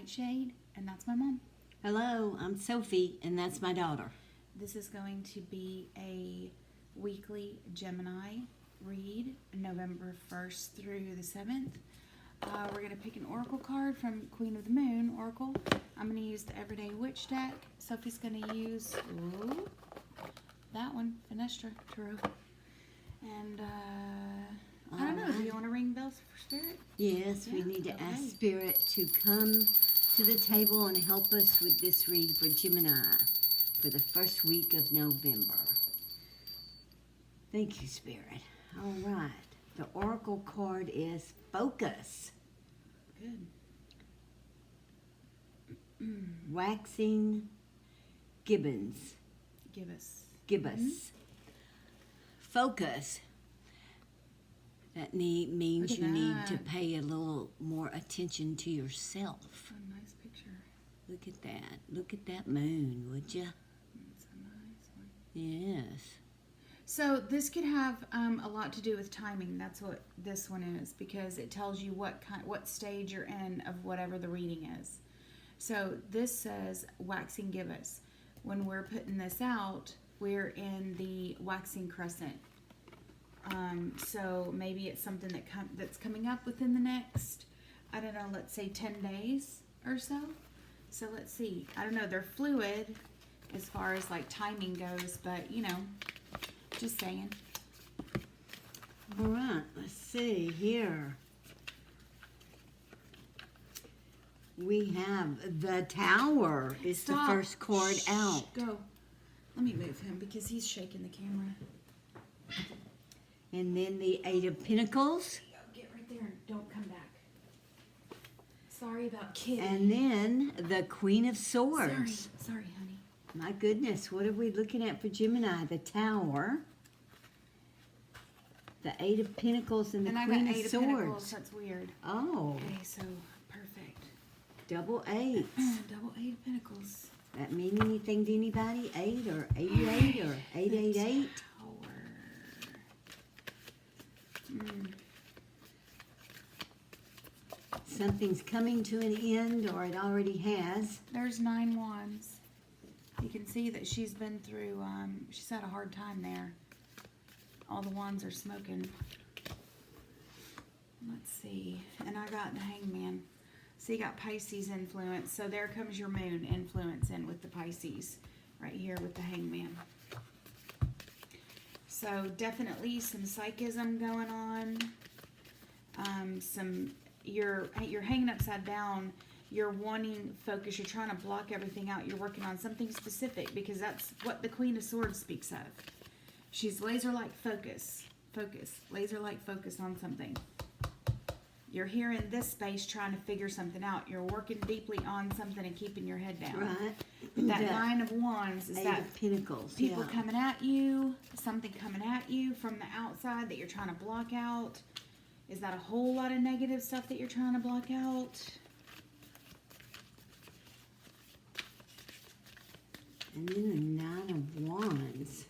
NightShade, and that's my mom. Hello, I'm Sophie, and that's my daughter. This is going to be a weekly Gemini read, November 1st through the 7th. We're going to pick an oracle card from Queen of the Moon Oracle. I'm going to use the Everyday Witch deck. Sophie's going to use that one, Finestra Tarot. And I don't know, do you want to ring bells for Spirit? Yes, we need to ask Spirit to come to the table and help us with this read for Gemini for the first week of November. Thank you, Spirit. All right. The oracle card is Focus. Good. Waxing Gibbons. Gibbous. Focus. That means you need to pay a little more attention to yourself. A nice picture. Look at that. Look at that moon, would you? It's a nice one. Yes. So this could have a lot to do with timing. That's what this one is, because it tells you what stage you're in of whatever the reading is. So this says waxing gibbous. When we're putting this out, we're in the waxing crescent. So maybe it's something that's coming up within the next, I don't know, let's say 10 days or so. So let's see. I don't know. They're fluid as far as like timing goes, but you know, just saying. All right, let's see here. We have the Tower is the first card out. Go. Let me move him because he's shaking the camera. And then the Eight of Pentacles. Get right there and don't come back. Sorry about kidding. And then the Queen of Swords. Sorry, honey. My goodness, what are we looking at for Gemini? The Tower, the Eight of Pentacles, and the Queen of Swords. Pentacles. That's weird. Oh. Okay, so perfect. Double eights. Double Eight of Pentacles. That mean anything to anybody? 8 or 88 or 888? Something's coming to an end, or it already has. There's 9 wands. You can see that she's been through, she's had a hard time there. All the wands are smoking. Let's see. And I got the Hangman. So you got Pisces influence. So there comes your moon influence in with the Pisces. Right here with the Hangman. So definitely some psychism going on. You're hanging upside down. You're wanting focus. You're trying to block everything out. You're working on something specific because that's what the Queen of Swords speaks of. She's laser-like focus. Laser-like focus on something. You're here in this space trying to figure something out. You're working deeply on something and keeping your head down. Right. But that Nine of Wands is Eight of Pentacles. People coming at you, something coming at you from the outside that you're trying to block out. Is that a whole lot of negative stuff that you're trying to block out? And then the Nine of Wands.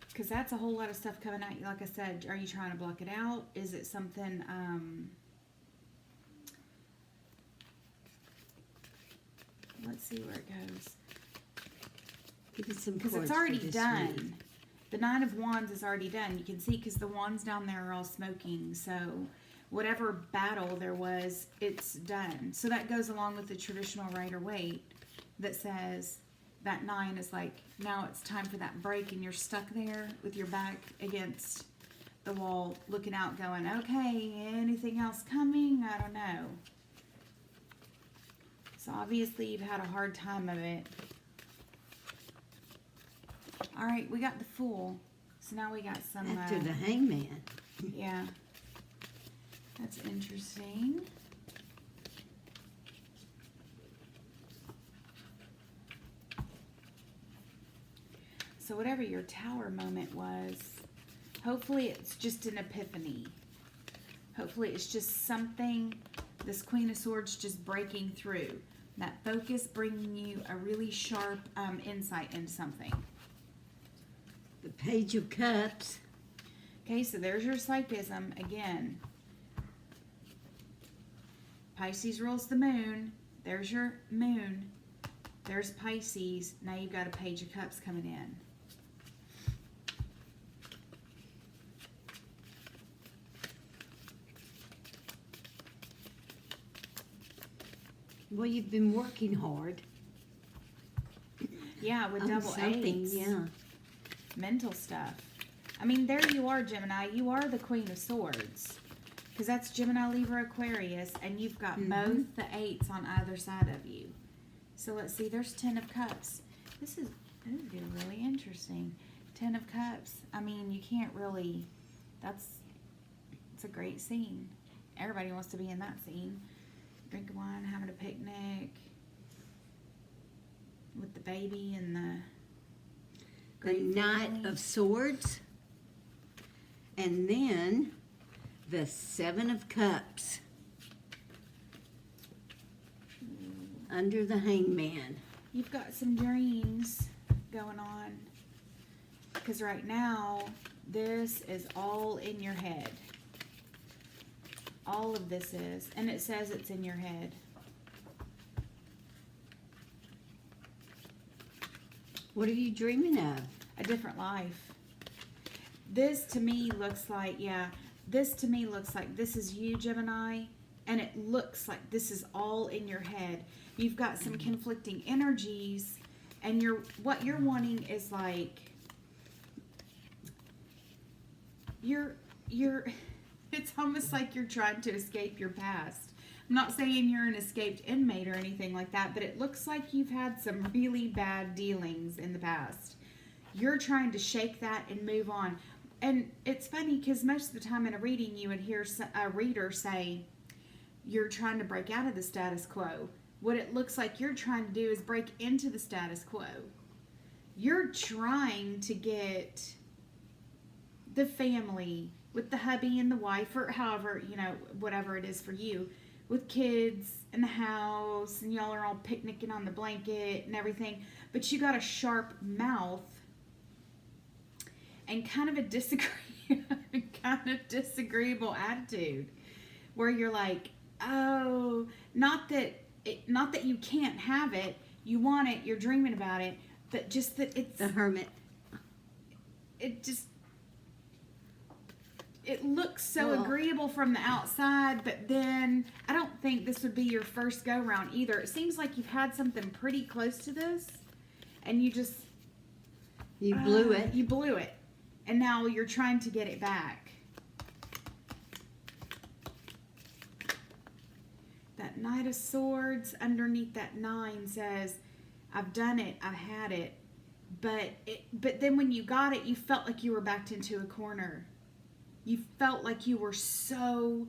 Because that's a whole lot of stuff coming at you. Like I said, are you trying to block it out? Is it something, let's see where it goes. Give us some because it's already done. The Nine of Wands is already done. You can see because the wands down there are all smoking. So whatever battle there was, it's done. So that goes along with the traditional Rider-Waite that says that 9 is like, now it's time for that break, and you're stuck there with your back against the wall looking out going, okay, anything else coming? I don't know. So obviously you've had a hard time of it. All right, we got the Fool. So now we got some... After the Hangman. Yeah. That's interesting. So whatever your Tower moment was, hopefully it's just an epiphany. Hopefully it's just something, this Queen of Swords just breaking through. That focus bringing you a really sharp insight into something. The Page of Cups. Okay, so there's your psychism again. Pisces rules the moon. There's your moon. There's Pisces. Now you've got a Page of Cups coming in. Well, you've been working hard. Yeah, with on double something, eights. yeah. Mental stuff. I mean, there you are, Gemini. You are the Queen of Swords. Because that's Gemini, Libra, Aquarius. And you've got both the eights on either side of you. So let's see. There's 10 of Cups. This is really interesting. 10 of Cups. I mean, you can't really... It's a great scene. Everybody wants to be in that scene. Drinking wine, having a picnic. With the baby and the... The Knight of Swords. And then the 7 of Cups. Under the Hangman. You've got some dreams going on. Because right now, this is all in your head. All of this is. And it says it's in your head. What are you dreaming of? A different life. This to me looks like, this to me looks like this is you, Gemini. And it looks like this is all in your head. You've got some conflicting energies. And what you're wanting is like, it's almost like you're trying to escape your past. I'm not saying you're an escaped inmate or anything like that, but it looks like you've had some really bad dealings in the past. You're trying to shake that and move on. And it's funny because most of the time in a reading you would hear a reader say, you're trying to break out of the status quo. What it looks like you're trying to do is break into the status quo. You're trying to get the family with the hubby and the wife, or however, whatever it is for you, with kids in the house, and y'all are all picnicking on the blanket and everything, but you got a sharp mouth and kind of a disagreeable attitude, where you're like, oh, not that you can't have it, you want it, you're dreaming about it, but just that it's the Hermit. It looks so agreeable from the outside, but then I don't think this would be your first go round either. It seems like you've had something pretty close to this, and you blew it. You blew it, and now you're trying to get it back. That Knight of Swords underneath that 9 says, I've done it, I've had it, but then when you got it, you felt like you were backed into a corner. You felt like you were so,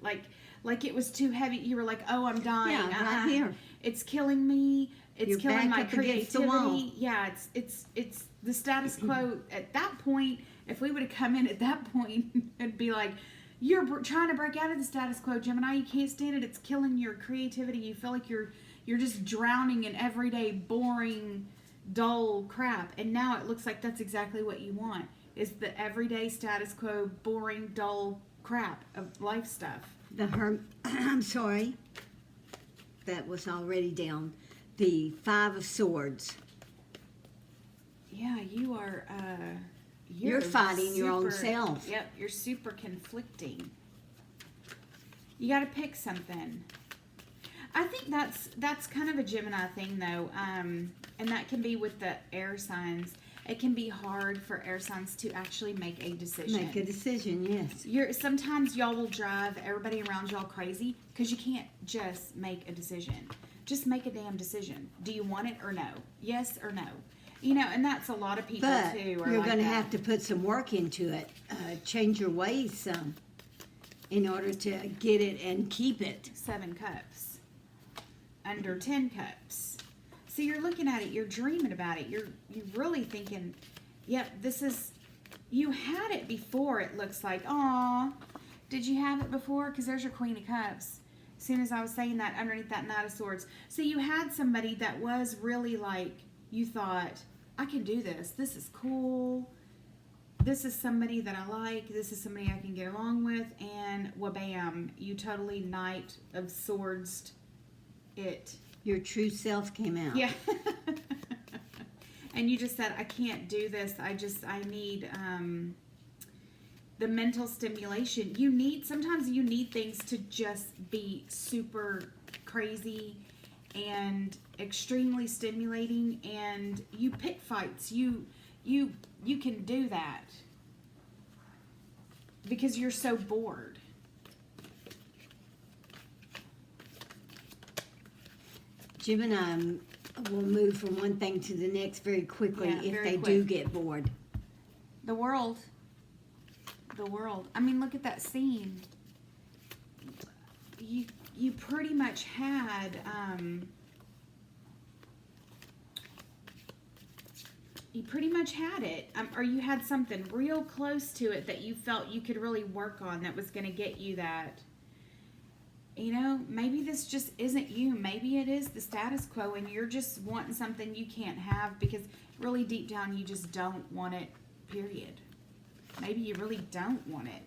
like it was too heavy. You were like, oh, I'm dying. Yeah, right here. It's killing me. It's You're killing my back up against the wall. creativity. Yeah, it's the status quo. At that point, if we would have come in at that point, it'd be like, you're trying to break out of the status quo, Gemini. You can't stand it. It's killing your creativity. You feel like you're just drowning in everyday, boring, dull crap. And now it looks like that's exactly what you want. Is the everyday status quo, boring, dull crap of life stuff. I'm sorry. That was already down. The 5 of Swords. Yeah, you are, you're fighting your own self. Yep, you're super conflicting. You got to pick something. I think that's kind of a Gemini thing, though, and that can be with the air signs. It can be hard for air signs to actually make a decision. Make a decision, yes. Sometimes y'all will drive everybody around y'all crazy because you can't just make a decision. Just make a damn decision. Do you want it or no? Yes or no? And that's a lot of people but too. But you're going to have to put some work into it. Change your ways some in order to get it and keep it. 7 cups. Under 10 cups. So you're looking at it, you're dreaming about it, you're really thinking, yep, you had it before, it looks like. Aw, did you have it before? Because there's your Queen of Cups. As soon as I was saying that, underneath that Knight of Swords. So you had somebody that was really like, you thought, I can do this. This is cool. this is somebody that I like, this is somebody I can get along with, and wha-bam, you totally Knight of Swords it. Your true self came out. Yeah. And you just said, I can't do this. I need the mental stimulation. Sometimes you need things to just be super crazy and extremely stimulating, and you pick fights. You can do that because you're so bored. Gemini will move from one thing to the next very quickly if they do get bored. The world. I mean, look at that scene. You pretty much had it, or you had something real close to it that you felt you could really work on that was going to get you that. You know, maybe this just isn't you. Maybe it is the status quo and you're just wanting something you can't have because really deep down you just don't want it, period. Maybe you really don't want it.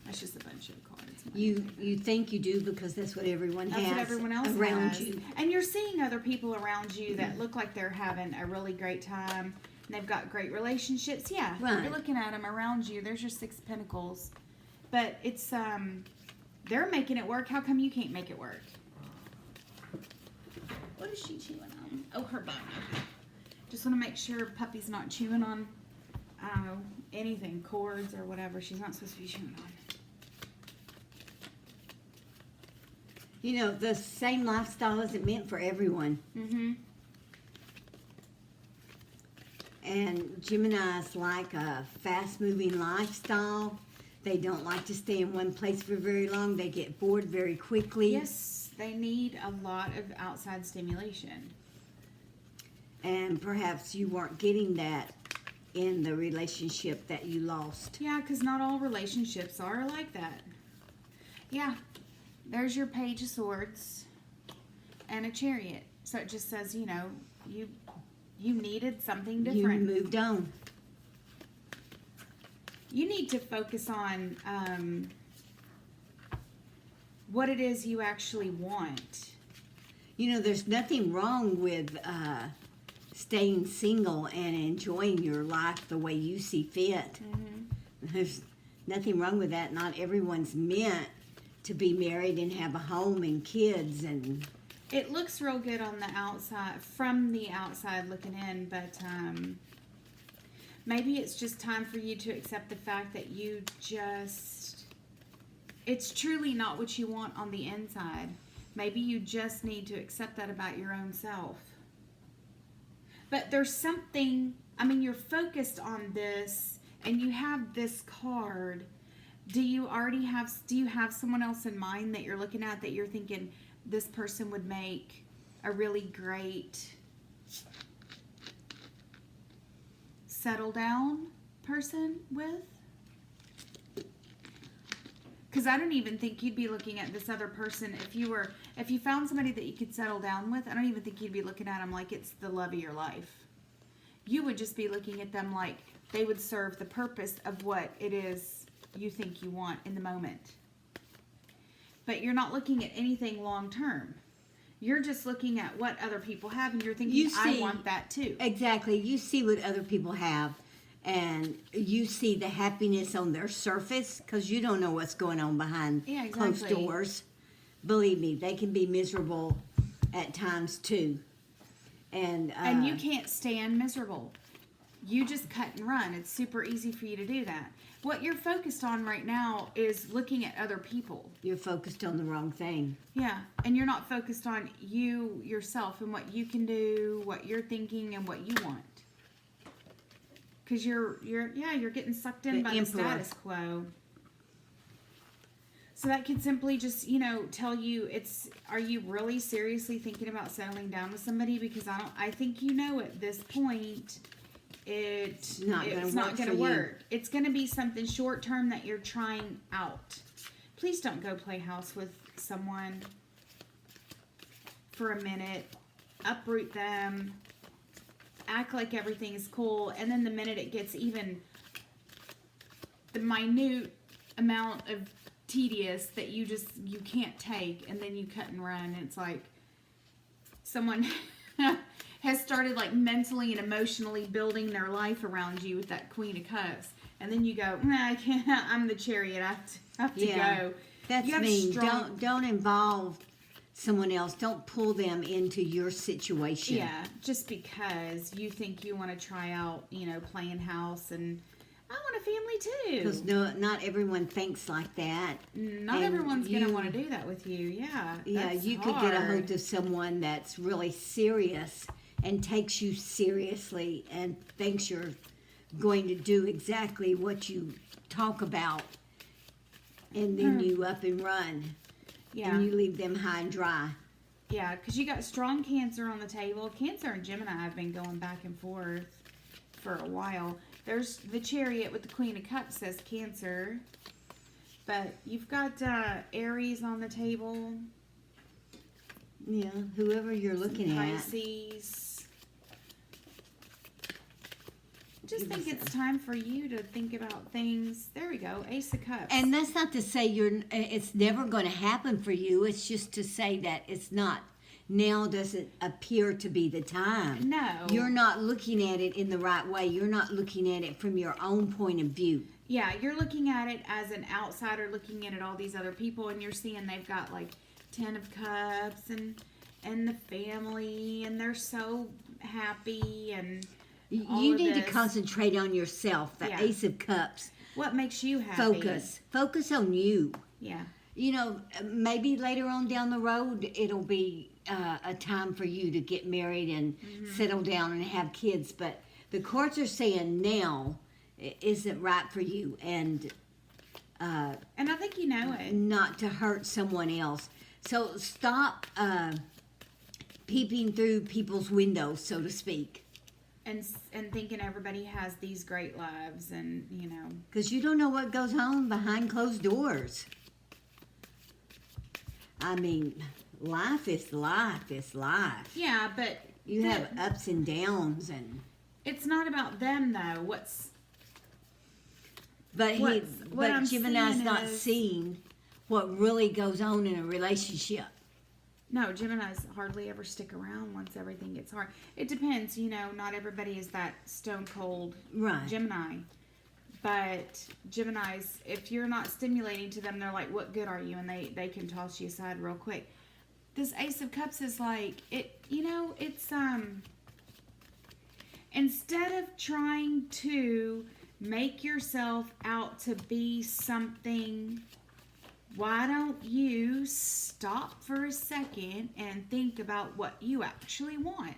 That's just a bunch of cards. You think you do because that's what everyone has. That's what everyone else around has. you. And you're seeing other people around you that look like they're having a really great time. And they've got great relationships. Yeah, right. You're looking at them around you. There's your 6 of Pentacles. But it's, they're making it work. How come you can't make it work? What is she chewing on? Oh, her bone. Just want to make sure Puppy's not chewing on, I don't know, anything, cords or whatever. She's not supposed to be chewing on. You know, the same lifestyle isn't meant for everyone. Mm-hmm. And Gemini's like a fast-moving lifestyle. They don't like to stay in one place for very long. They get bored very quickly. Yes, they need a lot of outside stimulation. And perhaps you weren't getting that in the relationship that you lost. Yeah, because not all relationships are like that. Yeah, there's your Page of Swords and a Chariot. So it just says, you know, you needed something different. You moved on. You need to focus on what it is you actually want. You know, there's nothing wrong with staying single and enjoying your life the way you see fit. Mm-hmm. There's nothing wrong with that. Not everyone's meant to be married and have a home and kids. And it looks real good on the outside, from the outside looking in, but maybe it's just time for you to accept the fact that it's truly not what you want on the inside. Maybe you just need to accept that about your own self. But there's something, I mean, you're focused on this and you have this card. Do you have someone else in mind that you're looking at that you're thinking this person would make a really great settle down person with? Because I don't even think you'd be looking at this other person if you found somebody that you could settle down with. I don't even think you'd be looking at them like it's the love of your life. You would just be looking at them like they would serve the purpose of what it is you think you want in the moment. But you're not looking at anything long term. You're just looking at what other people have and you're thinking, I want that too. Exactly. You see what other people have and you see the happiness on their surface because you don't know what's going on behind closed doors. Believe me, they can be miserable at times too. And you can't stand miserable. You just cut and run. It's super easy for you to do that. What you're focused on right now is looking at other people. You're focused on the wrong thing. Yeah, and you're not focused on you, yourself, and what you can do, what you're thinking, and what you want. Because you're getting sucked in by the status quo. So that could simply just, tell you are you really seriously thinking about settling down with somebody? Because I think at this point it's not going to work. It's going to be something short term that you're trying out. Please don't go play house with someone for a minute. Uproot them. Act like everything is cool. And then the minute it gets even the minute amount of tedious that you can't take, and then you cut and run, and it's like someone has started like mentally and emotionally building their life around you with that Queen of Cups, and then you go, nah, I can't, I'm the Chariot, I have to go. That's mean. Don't involve someone else. Don't pull them into your situation. Yeah, just because you think you want to try out, playing house, and I want a family too. Because not everyone thinks like that. Not everyone's going to want to do that with you. Yeah. Yeah, you could get a hold of someone that's really serious and takes you seriously and thinks you're going to do exactly what you talk about, and then you up and run. Yeah. And you leave them high and dry. Yeah, because you got strong Cancer on the table. Cancer and Gemini have been going back and forth for a while. There's the Chariot with the Queen of Cups, says Cancer. But you've got Aries on the table. Yeah, whoever you're looking at. Pisces. Just think it's time for you to think about things. There we go, Ace of Cups. And that's not to say it's never going to happen for you. It's just to say that it's not. Now doesn't appear to be the time. No. You're not looking at it in the right way. You're not looking at it from your own point of view. Yeah, you're looking at it as an outsider looking at all these other people, and you're seeing they've got like 10 of Cups and the family, and they're so happy, and you need to concentrate on yourself. The Ace of Cups. What makes you happy? Focus on you. Yeah. Maybe later on down the road, it'll be a time for you to get married and settle down and have kids. But the cards are saying now isn't right for you, and I think you know it. Not to hurt someone else. So stop peeping through people's windows, so to speak. And thinking everybody has these great lives, and because you don't know what goes on behind closed doors. I mean, life is life. Yeah, but you have ups and downs, and it's not about them though. But Gemini's not seeing what really goes on in a relationship. No, Geminis hardly ever stick around once everything gets hard. It depends, not everybody is that stone cold Gemini. But Geminis, if you're not stimulating to them, they're like, what good are you? And they can toss you aside real quick. This Ace of Cups is like, it's, instead of trying to make yourself out to be something, why don't you stop for a second and think about what you actually want?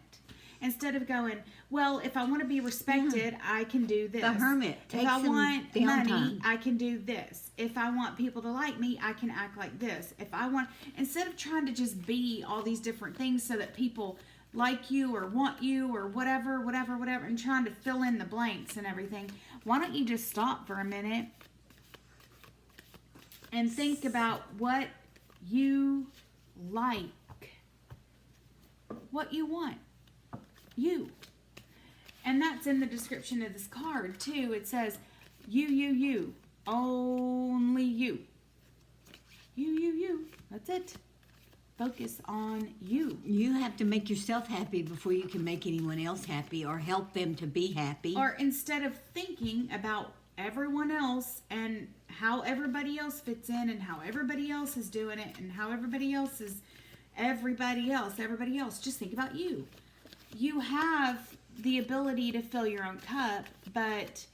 Instead of going, well, if I want to be respected, I can do this. The Hermit. If I want money, I can do this. If I want people to like me, I can act like this. Instead of trying to just be all these different things so that people like you or want you or whatever, and trying to fill in the blanks and everything, why don't you just stop for a minute and think about what you like, what you want, you. And that's in the description of this card too. It says, you, only you. You. That's it. Focus on you. You have to make yourself happy before you can make anyone else happy or help them to be happy. Or instead of thinking about everyone else and how everybody else fits in and how everybody else is doing it and how everybody else, just think about you. You have the ability to fill your own cup, but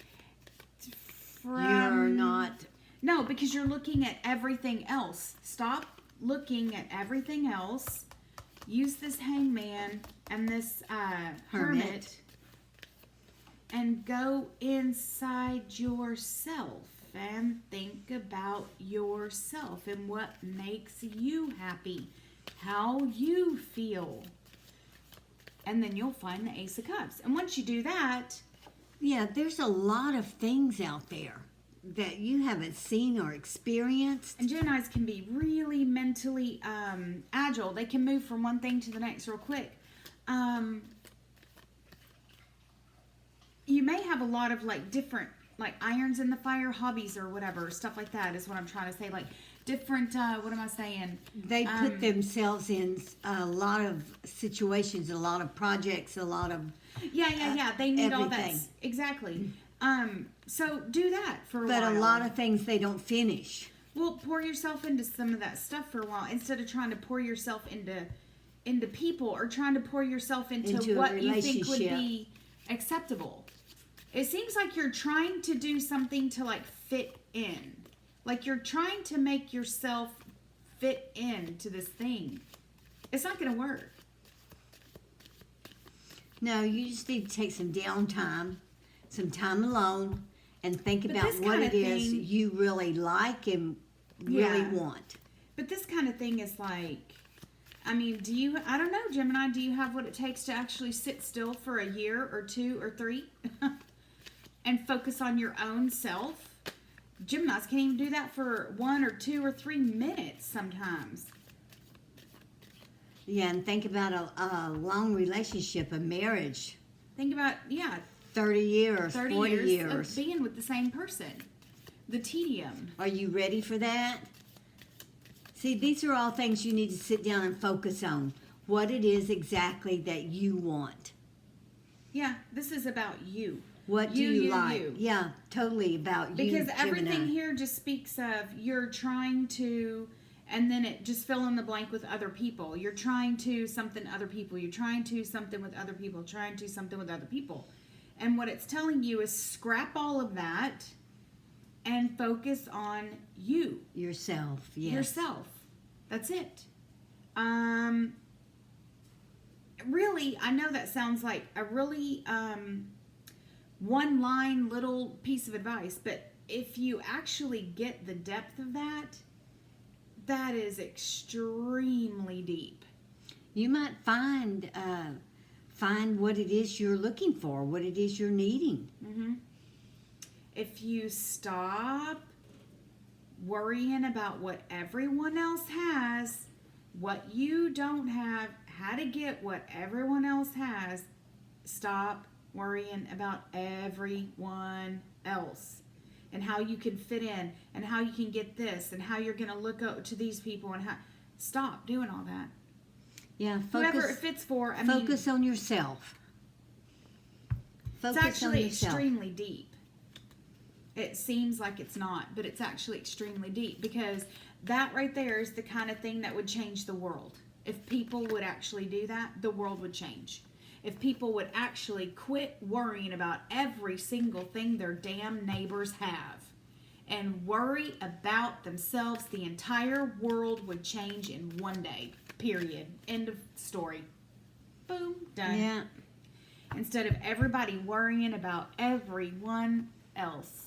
you're not. No, because you're looking at everything else. Stop looking at everything else. Use this Hangman and this Hermit and go inside yourself and think about yourself and what makes you happy, how you feel. And then you'll find the Ace of Cups. And once you do that... Yeah, there's a lot of things out there that you haven't seen or experienced. And Geminis can be really mentally agile. They can move from one thing to the next real quick. You may have a lot of like different like irons in the fire hobbies or whatever, stuff like that is what I'm trying to say. Like different, what am I saying? They put themselves in a lot of situations, a lot of projects, a lot of Yeah. They need all that. everything. Exactly. So do that for a but while. a lot of things they don't finish. Well, pour yourself into some of that stuff for a while instead of trying to pour yourself into people or trying to pour yourself into a what you think would relationship. be acceptable. It seems like you're trying to do something to like fit in. Like you're trying to make yourself fit into this thing. It's not going to work. No, you just need to take some downtime, some time alone, and think But about this what kinda it is thing- you really like and really Yeah. want. But this kind of thing is like, I mean, I don't know, Gemini, do you have what it takes to actually sit still for a year or 2 or 3 and focus on your own self? Geminis can't even do that for 1 or 2 or 3 minutes sometimes. Yeah, and think about a long relationship, a marriage, Think about, 30 years, 30 40 years years. of being with the same person. The tedium. Are you ready for that? See, these are all things you need to sit down and focus on. What it is exactly that you want. Yeah, this is about you. What do you like? You. Yeah, totally about you, Because everything Gemini. here just speaks of you're trying to, and then it just fill in the blank with other people. You're trying to something other people. You're trying to something with other people. Trying to something with other people. And what it's telling you is scrap all of that and focus on you. Yourself, yes. Yourself. That's it. Really, I know that sounds like a really one line little piece of advice, but if you actually get the depth of that, that is extremely deep. You might find what it is you're looking for, what it is you're needing. If you stop worrying about what everyone else has, what you don't have, how to get what everyone else has, stop worrying about everyone else and how you can fit in and how you can get this and how you're going to look up to these people and how. Stop doing all that. Yeah, Whoever it focus, fits for, focus on yourself. Focus it's actually on yourself. extremely deep. It seems like it's not, but it's actually extremely deep because that right there is the kind of thing that would change the world. If people would actually do that, the world would change. If people would actually quit worrying about every single thing their damn neighbors have and worry about themselves, the entire world would change in one day. Period. End of story. Boom. Done. Yeah. Instead of everybody worrying about everyone else.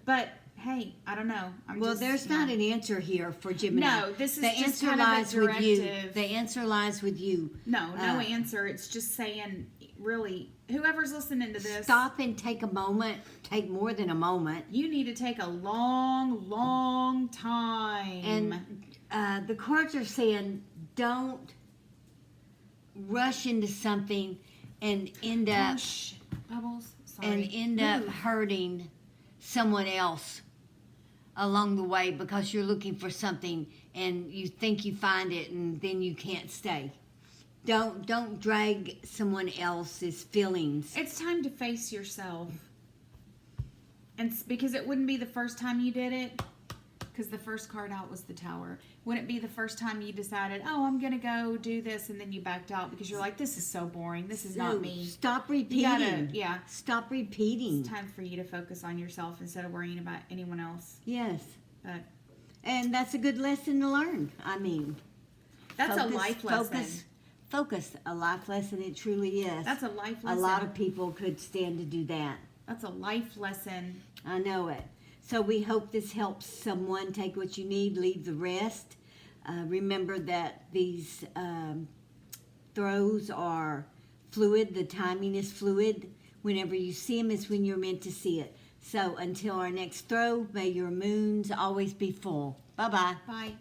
But hey, I don't know. There's not an answer here for Gemini. No, this is the just answer kind of a lies with you. directive. The answer lies with you. No answer. It's just saying, really, whoever's listening to this, Stop and take a moment. Take more than a moment. you need to take a long, long time. And the cards are saying, don't rush into something and end up Shh, Bubbles. Sorry. hurting someone else along the way because you're looking for something and you think you find it and then you can't stay. Don't drag someone else's feelings. It's time to face yourself. And because it wouldn't be the first time you did it, because the first card out was the Tower. Wouldn't it be the first time you decided, oh, I'm going to go do this, and then you backed out because you're like, this is so boring. This is not me. Stop repeating. Stop repeating. It's time for you to focus on yourself instead of worrying about anyone else. Yes. But And that's a good lesson to learn. I mean, that's a life lesson. Focus. A life lesson, it truly is. That's a life lesson. A lot of people could stand to do that. That's a life lesson. I know it. So we hope this helps someone. Take what you need, leave the rest. Remember that these throws are fluid. The timing is fluid. Whenever you see them is when you're meant to see it. So until our next throw, may your moons always be full. Bye-bye. Bye.